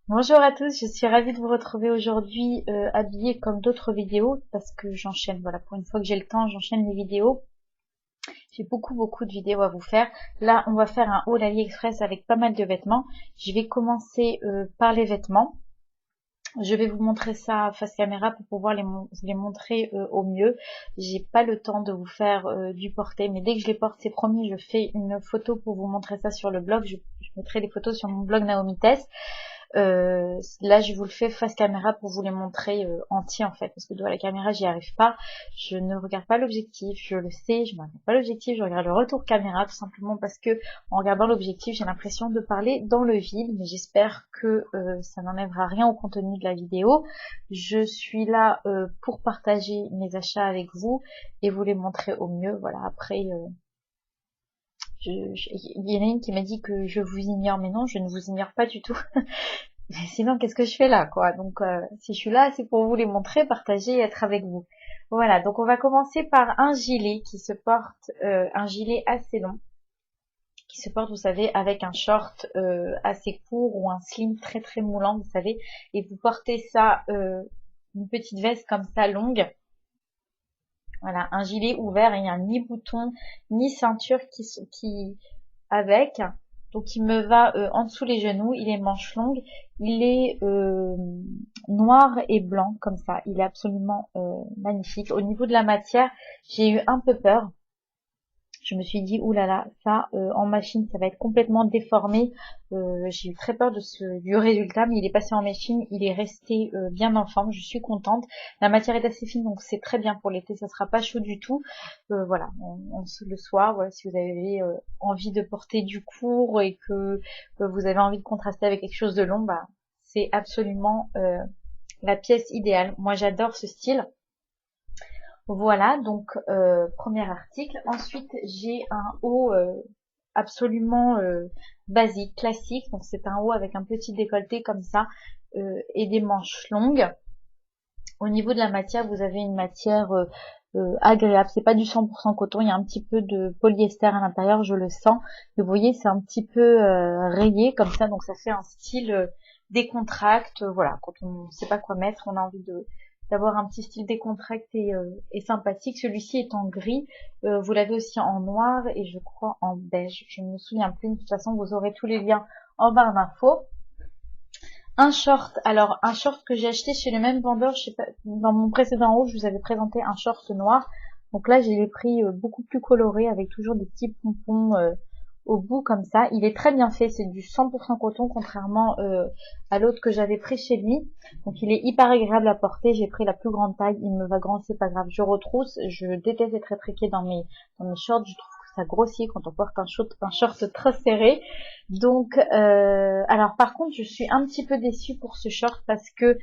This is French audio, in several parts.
Bonjour à tous, je suis ravie de vous retrouver aujourd'hui habillée comme d'autres vidéos parce que j'enchaîne, voilà, pour une fois que j'ai le temps, j'enchaîne les vidéos. J'ai beaucoup de vidéos à vous faire. Là, on va faire un haul AliExpress avec pas mal de vêtements. Je vais commencer par les vêtements. Je vais vous montrer ça face caméra pour pouvoir vous les montrer au mieux. J'ai pas le temps de vous faire du porté, mais dès que je les porte, c'est promis, je fais une photo pour vous montrer ça sur le blog. Je mettrai les photos sur mon blog Naomi Tess. Là, je vous le fais face caméra pour vous les montrer entiers en fait, parce que devant la caméra, j'y arrive pas. Je ne regarde pas l'objectif, je le sais, je ne regarde pas l'objectif, je regarde le retour caméra tout simplement parce que en regardant l'objectif, j'ai l'impression de parler dans le vide, mais j'espère que ça n'enlèvera rien au contenu de la vidéo. Je suis là pour partager mes achats avec vous et vous les montrer au mieux. Voilà, après. Il y en a une qui m'a dit que je vous ignore, mais non, je ne vous ignore pas du tout. Mais sinon, qu'est-ce que je fais là, quoi? Donc, si je suis là, c'est pour vous les montrer, partager et être avec vous. Voilà, donc on va commencer par un gilet qui se porte, un gilet assez long, qui se porte, vous savez, avec un short assez court ou un slim très moulant, vous savez, et vous portez ça, une petite veste comme ça longue. Voilà, un gilet ouvert, il n'y a ni bouton ni ceinture qui avec. Donc il me va en dessous les genoux, il est manches longues, il est noir et blanc comme ça, il est absolument magnifique. Au niveau de la matière, j'ai eu un peu peur. Je me suis dit, oulala, ça en machine, ça va être complètement déformé. J'ai eu très peur du résultat, mais il est passé en machine, il est resté bien en forme. Je suis contente. La matière est assez fine, donc c'est très bien pour l'été. Ça sera pas chaud du tout. Voilà, le soir, voilà, si vous avez envie de porter du court et que vous avez envie de contraster avec quelque chose de long, bah c'est absolument la pièce idéale. Moi, j'adore ce style. Voilà, donc premier article. Ensuite, j'ai un haut absolument basique, classique. Donc c'est un haut avec un petit décolleté comme ça et des manches longues. Au niveau de la matière, vous avez une matière agréable. C'est pas du 100% coton, il y a un petit peu de polyester à l'intérieur, je le sens. Et vous voyez, c'est un petit peu rayé comme ça, donc ça fait un style décontracte. Voilà, quand on ne sait pas quoi mettre, on a envie de d'avoir un petit style décontracté et sympathique. Celui-ci est en gris. Vous l'avez aussi en noir et je crois en beige. Je ne me souviens plus. De toute façon, vous aurez tous les liens en barre d'infos. Un short, alors un short que j'ai acheté chez le même vendeur, je sais pas, dans mon précédent haul, je vous avais présenté un short noir. Donc là, j'ai les prix beaucoup plus colorés avec toujours des petits pompons au bout comme ça. Il est très bien fait, c'est du 100% coton contrairement à l'autre que j'avais pris chez lui. Donc il est hyper agréable à porter. J'ai pris la plus grande taille, il me va grand, c'est pas grave. Je retrousse, je déteste être étriquée dans mes shorts. Je trouve que ça grossit quand on porte un short très serré. Donc, alors par contre, je suis un petit peu déçue pour ce short parce que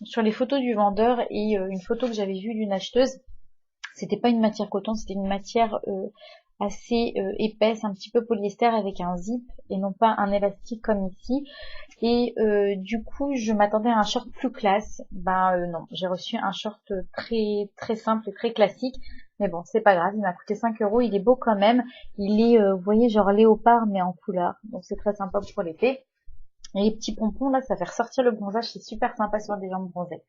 sur les photos du vendeur et une photo que j'avais vue d'une acheteuse, c'était pas une matière coton, c'était une matière assez épaisse, un petit peu polyester avec un zip et non pas un élastique comme ici. Et du coup, je m'attendais à un short plus classe. Ben non, j'ai reçu un short très simple et très classique. Mais bon, c'est pas grave, il m'a coûté 5 euros, il est beau quand même. Il est, vous voyez, genre léopard mais en couleur. Donc c'est très sympa pour l'été. Et les petits pompons là, ça fait ressortir le bronzage, c'est super sympa sur des jambes bronzées.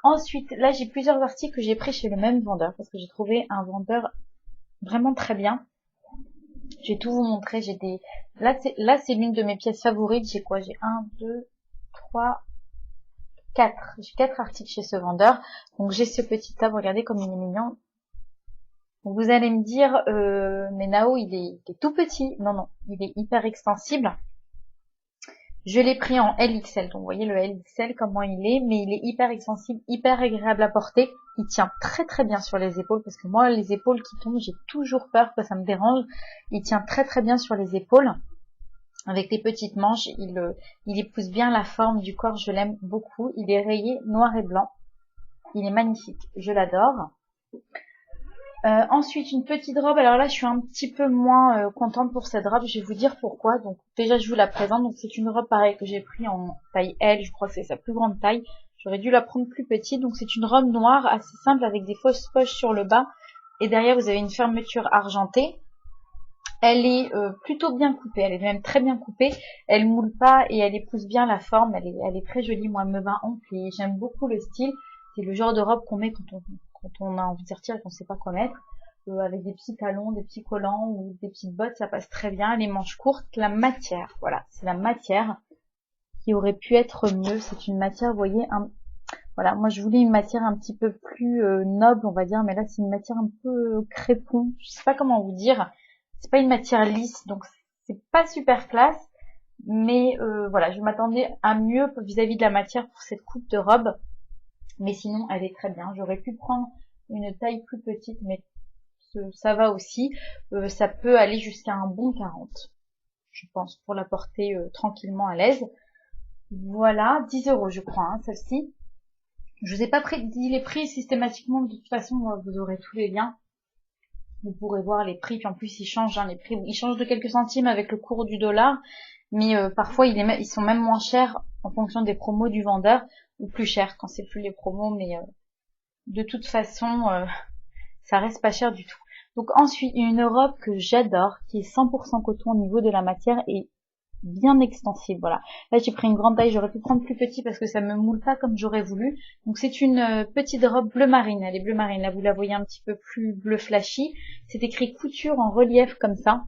Ensuite, là j'ai plusieurs articles que j'ai pris chez le même vendeur parce que j'ai trouvé un vendeur vraiment très bien. Je vais tout vous montrer. Là c'est l'une de mes pièces favorites. J'ai quoi? J'ai un, deux, trois, quatre. J'ai quatre articles chez ce vendeur. Donc j'ai ce petit tab. Regardez comme il est mignon. Donc, vous allez me dire, mais Nao il est tout petit. Non non, il est hyper extensible. Je l'ai pris en LXL. Donc vous voyez le LXL comment il est, mais il est hyper extensible, hyper agréable à porter. Il tient très bien sur les épaules parce que moi les épaules qui tombent, j'ai toujours peur que ça me dérange. Il tient très bien sur les épaules. Avec les petites manches, il épouse bien la forme du corps, je l'aime beaucoup. Il est rayé noir et blanc. Il est magnifique, je l'adore. Ensuite, une petite robe. Alors là, je suis un petit peu moins contente pour cette robe. Je vais vous dire pourquoi. Donc déjà, je vous la présente. Donc c'est une robe pareille que j'ai pris en taille L. Je crois que c'est sa plus grande taille. J'aurais dû la prendre plus petite. Donc c'est une robe noire assez simple avec des fausses poches sur le bas. Et derrière, vous avez une fermeture argentée. Elle est plutôt bien coupée, elle est même très bien coupée. Elle moule pas et elle épouse bien la forme. Elle est très jolie. Moi, elle me va ample et j'aime beaucoup le style. C'est le genre de robe qu'on met quand on a envie de sortir et qu'on sait pas quoi mettre. Avec des petits talons, des petits collants ou des petites bottes, ça passe très bien. Les manches courtes, la matière, voilà, c'est la matière qui aurait pu être mieux. C'est une matière, vous voyez, voilà, moi je voulais une matière un petit peu plus noble, on va dire, mais là c'est une matière un peu crépon. Je sais pas comment vous dire. C'est pas une matière lisse, donc c'est pas super classe. Mais voilà, je m'attendais à mieux vis-à-vis de la matière pour cette coupe de robe. Mais sinon, elle est très bien. J'aurais pu prendre une taille plus petite, mais ça va aussi. Ça peut aller jusqu'à un bon 40, je pense, pour la porter tranquillement à l'aise. Voilà, 10 € je crois, hein, celle-ci. Je vous ai pas dit les prix systématiquement, de toute façon, vous aurez tous les liens. Vous pourrez voir les prix, puis en plus ils changent, hein, les prix, ils changent de quelques centimes avec le cours du dollar, mais parfois ils sont même moins chers en fonction des promos du vendeur, ou plus chers quand c'est plus les promos, mais de toute façon, ça reste pas cher du tout. Donc ensuite, une robe que j'adore, qui est 100% coton au niveau de la matière et bien extensible, voilà. Là, j'ai pris une grande taille, j'aurais pu prendre plus petit parce que ça me moule pas comme j'aurais voulu. Donc c'est une petite robe bleu marine, elle est bleu marine. Là, vous la voyez un petit peu plus bleu flashy. C'est écrit couture en relief comme ça.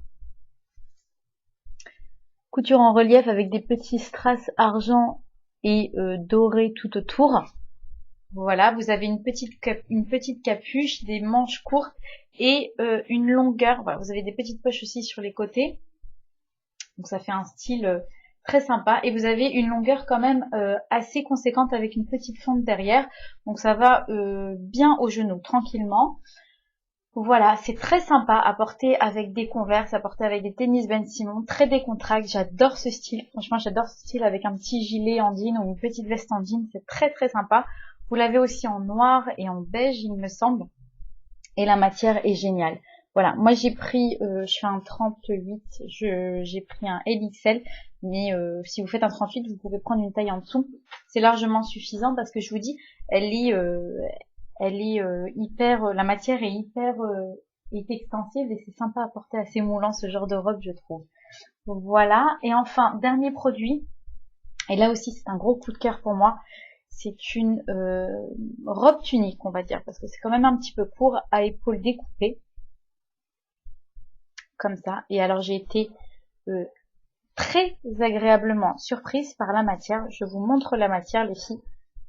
Couture en relief avec des petits strass argent et doré tout autour. Voilà, vous avez une petite capuche, des manches courtes et une longueur. Voilà, vous avez des petites poches aussi sur les côtés. Donc ça fait un style très sympa. Et vous avez une longueur quand même assez conséquente avec une petite fente derrière. Donc ça va bien au genou, tranquillement. Voilà, c'est très sympa à porter avec des Converse, à porter avec des tennis Ben Simon, très décontracté. J'adore ce style. Franchement, j'adore ce style avec un petit gilet en jean ou une petite veste en jean. C'est très très sympa. Vous l'avez aussi en noir et en beige, il me semble. Et la matière est géniale. Voilà, moi j'ai pris, je fais un 38, j'ai pris un LXL, mais si vous faites un 38, vous pouvez prendre une taille en dessous. C'est largement suffisant parce que je vous dis, elle est hyper, la matière est hyper est extensive et c'est sympa à porter assez moulant ce genre de robe, je trouve. Donc voilà, et enfin, dernier produit, et là aussi c'est un gros coup de cœur pour moi. C'est une robe tunique, on va dire, parce que c'est quand même un petit peu court, à épaules découpées, comme ça. Et alors j'ai été très agréablement surprise par la matière. Je vous montre la matière, les filles.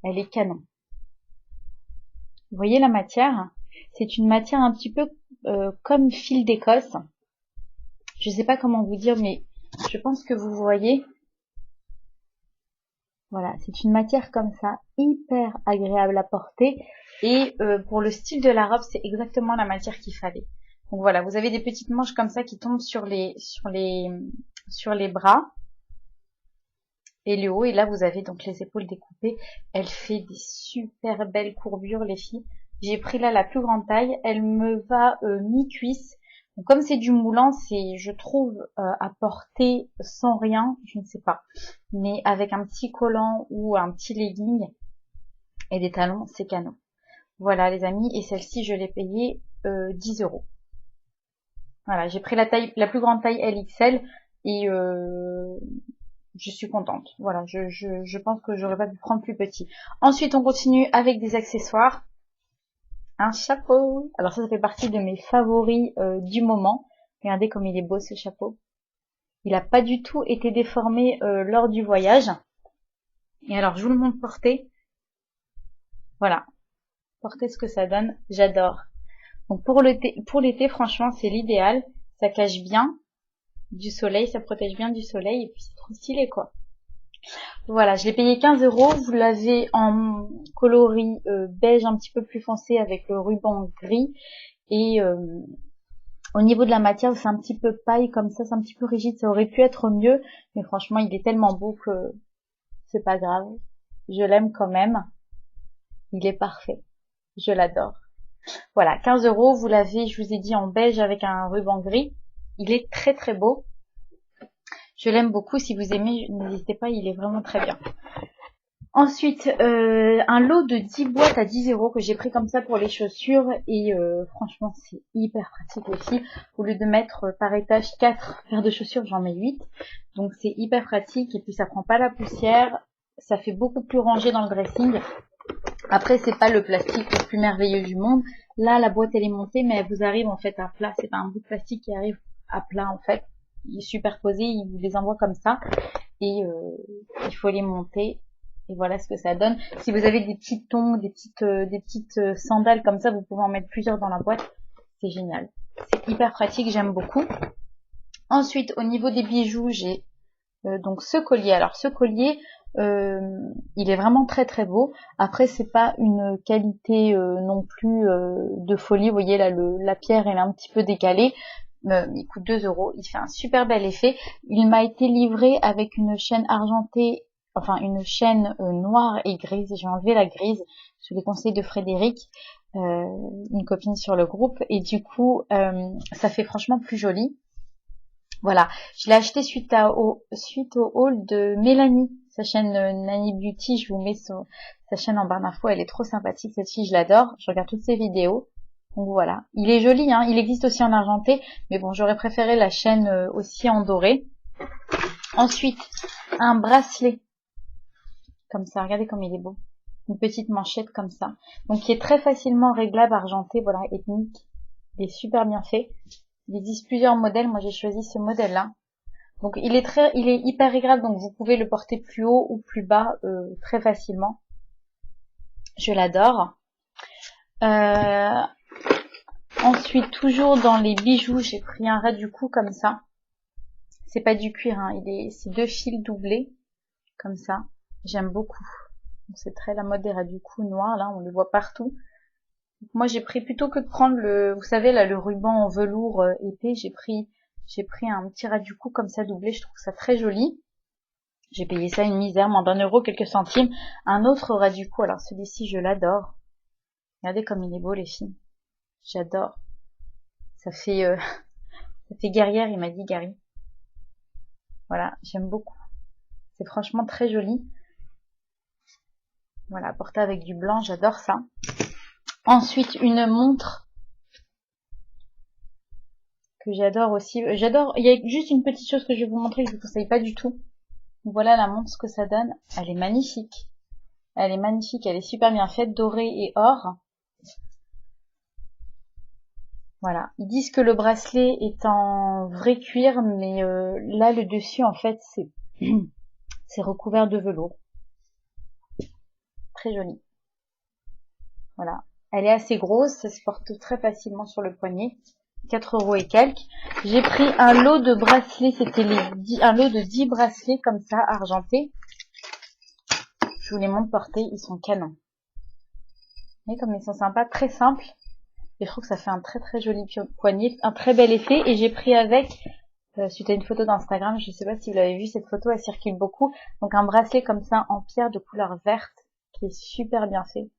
Elle est canon. Vous voyez la matière? C'est une matière un petit peu comme fil d'Écosse. Je sais pas comment vous dire, mais je pense que vous voyez. Voilà, c'est une matière comme ça, hyper agréable à porter. Et pour le style de la robe, c'est exactement la matière qu'il fallait. Donc voilà, vous avez des petites manches comme ça qui tombent sur les bras et le haut. Et là, vous avez donc les épaules découpées. Elle fait des super belles courbures, les filles. J'ai pris là la plus grande taille. Elle me va mi-cuisse. Donc, comme c'est du moulant, c'est, je trouve, à porter sans rien, je ne sais pas. Mais avec un petit collant ou un petit legging et des talons, c'est canon. Voilà, les amis. Et celle-ci, je l'ai payée 10 €. Voilà, j'ai pris la plus grande taille LXL et je suis contente. Voilà, je pense que j'aurais pas pu prendre plus petit. Ensuite, on continue avec des accessoires. Un chapeau. Alors ça fait partie de mes favoris du moment. Regardez comme il est beau ce chapeau. Il n'a pas du tout été déformé lors du voyage. Et alors, je vous le montre porté. Voilà. Porter ce que ça donne, j'adore. Donc pour l'été, franchement, c'est l'idéal. Ça cache bien du soleil, ça protège bien du soleil et puis c'est trop stylé quoi. Voilà, je l'ai payé 15 €. Vous l'avez en coloris beige un petit peu plus foncé avec le ruban gris. Et au niveau de la matière, c'est un petit peu paille comme ça, c'est un petit peu rigide. Ça aurait pu être mieux, mais franchement, il est tellement beau que c'est pas grave. Je l'aime quand même. Il est parfait. Je l'adore. Voilà, 15 €. Vous l'avez, je vous ai dit, en beige avec un ruban gris. Il est très très beau. Je l'aime beaucoup. Si vous aimez, n'hésitez pas, il est vraiment très bien. Ensuite, un lot de 10 boîtes à 10 € que j'ai pris comme ça pour les chaussures et franchement c'est hyper pratique aussi. Au lieu de mettre par étage 4 paires de chaussures, j'en mets 8. Donc c'est hyper pratique et puis ça prend pas la poussière. Ça fait beaucoup plus rangé dans le dressing. Après c'est pas le plastique le plus merveilleux du monde. Là la boîte elle est montée mais elle vous arrive en fait à plat. C'est pas un bout de plastique qui arrive à plat en fait. Il est superposé, il vous les envoie comme ça. Et il faut les monter. Et voilà ce que ça donne. Si vous avez des petits tongs, des petites sandales comme ça, vous pouvez en mettre plusieurs dans la boîte. C'est génial. C'est hyper pratique, j'aime beaucoup. Ensuite, au niveau des bijoux, j'ai donc ce collier. Alors ce collier, il est vraiment très très beau. Après, c'est pas une qualité non plus de folie. Vous voyez là, la pierre elle est un petit peu décalée. Il coûte 2 €. Il fait un super bel effet. Il m'a été livré avec une chaîne argentée. Enfin, une chaîne noire et grise. J'ai enlevé la grise sous les conseils de Frédéric, une copine sur le groupe. Et du coup, ça fait franchement plus joli. Voilà. Je l'ai acheté suite au haul de Mélanie, sa chaîne Nani Beauty. Je vous mets sa chaîne en barre d'infos. Elle est trop sympathique. Cette fille, je l'adore. Je regarde toutes ses vidéos. Donc voilà. Il est joli, hein. Il existe aussi en argenté. Mais bon, j'aurais préféré la chaîne aussi en doré. Ensuite, un bracelet. Comme ça, regardez comme il est beau. Une petite manchette comme ça. Donc qui est très facilement réglable, argenté, voilà, ethnique. Il est super bien fait. Il existe plusieurs modèles, moi j'ai choisi ce modèle-là. Donc il est hyper réglable, donc vous pouvez le porter plus haut ou plus bas très facilement. Je l'adore. Ensuite, toujours dans les bijoux, j'ai pris un ras du cou comme ça. C'est pas du cuir, hein, c'est 2 fils doublés, comme ça. J'aime beaucoup. C'est très la mode des ras du cou noirs, là, on les voit partout. Moi, j'ai pris, plutôt que de prendre vous savez, là, le ruban en velours épais, j'ai pris un petit ras du cou comme ça doublé, je trouve ça très joli. J'ai payé ça une misère, moins d'1 € quelques centimes. Un autre ras du cou, alors celui-ci, je l'adore. Regardez comme il est beau, les filles. J'adore. Ça fait guerrière, il m'a dit Gary. Voilà, j'aime beaucoup. C'est franchement très joli. Voilà, porté avec du blanc, j'adore ça. Ensuite, une montre que j'adore aussi. J'adore, il y a juste une petite chose que je vais vous montrer que je ne vous conseille pas du tout. Voilà la montre, ce que ça donne. Elle est magnifique. Elle est magnifique, elle est super bien faite, dorée et or. Voilà. Ils disent que le bracelet est en vrai cuir, mais là, le dessus, en fait, c'est recouvert de velours. Très joli. Voilà. Elle est assez grosse, ça se porte très facilement sur le poignet. 4 € et quelques. J'ai pris un lot de bracelets, c'était un lot de 10 bracelets comme ça, argentés. Je vous les montre portés, ils sont canons. Et comme ils sont sympas, très simples. Et je trouve que ça fait un très très joli poignet, un très bel effet. Et j'ai pris avec, suite à une photo d'Instagram, je ne sais pas si vous l'avez vu, cette photo elle circule beaucoup. Donc un bracelet comme ça en pierre de couleur verte, qui est super bien fait.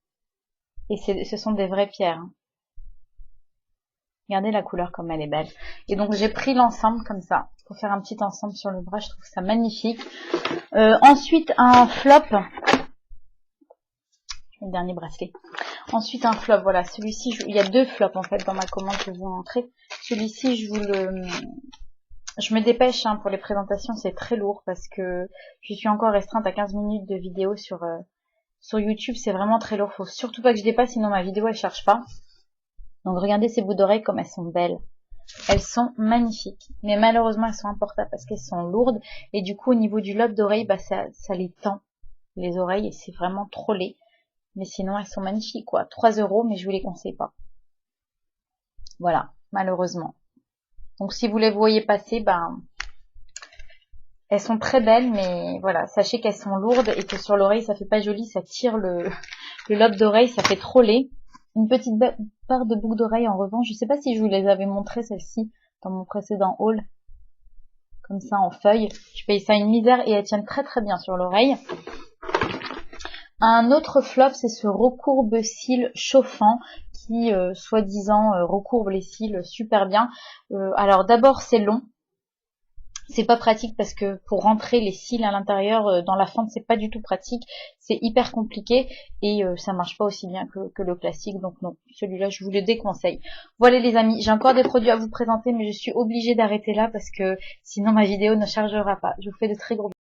Et ce sont des vraies pierres. Hein. Regardez la couleur comme elle est belle. Et donc j'ai pris l'ensemble comme ça, pour faire un petit ensemble sur le bras, je trouve ça magnifique. Ensuite un flop. Le dernier bracelet. Ensuite un flop, voilà, celui-ci, il y a 2 flops en fait dans ma commande, je vais vous montrer. Celui-ci, je me dépêche hein, pour les présentations, c'est très lourd parce que je suis encore restreinte à 15 minutes de vidéo sur YouTube, c'est vraiment très lourd, faut surtout pas que je dépasse, sinon ma vidéo elle charge pas. Donc regardez ces bouts d'oreilles comme elles sont belles. Elles sont magnifiques, mais malheureusement elles sont importables parce qu'elles sont lourdes et du coup au niveau du lobe d'oreille, bah ça les tend les oreilles et c'est vraiment trop laid. Mais sinon elles sont magnifiques quoi. 3 € mais je vous les conseille pas. Voilà, malheureusement. Donc si vous les voyez passer, ben elles sont très belles, mais voilà, sachez qu'elles sont lourdes et que sur l'oreille ça fait pas joli, ça tire le lobe d'oreille, ça fait trop laid. Une petite part de boucle d'oreille en revanche, je sais pas si je vous les avais montrées celles-ci dans mon précédent haul, comme ça en feuille. Je paye ça une misère et elles tiennent très très bien sur l'oreille. Un autre flop, c'est ce recourbe-cils chauffant qui, soi-disant, recourbe les cils super bien. Alors d'abord c'est long. C'est pas pratique parce que pour rentrer les cils à l'intérieur dans la fente, c'est pas du tout pratique. C'est hyper compliqué et ça marche pas aussi bien que le classique. Donc non, celui-là, je vous le déconseille. Voilà les amis, j'ai encore des produits à vous présenter, mais je suis obligée d'arrêter là parce que sinon ma vidéo ne chargera pas. Je vous fais de très gros bisous.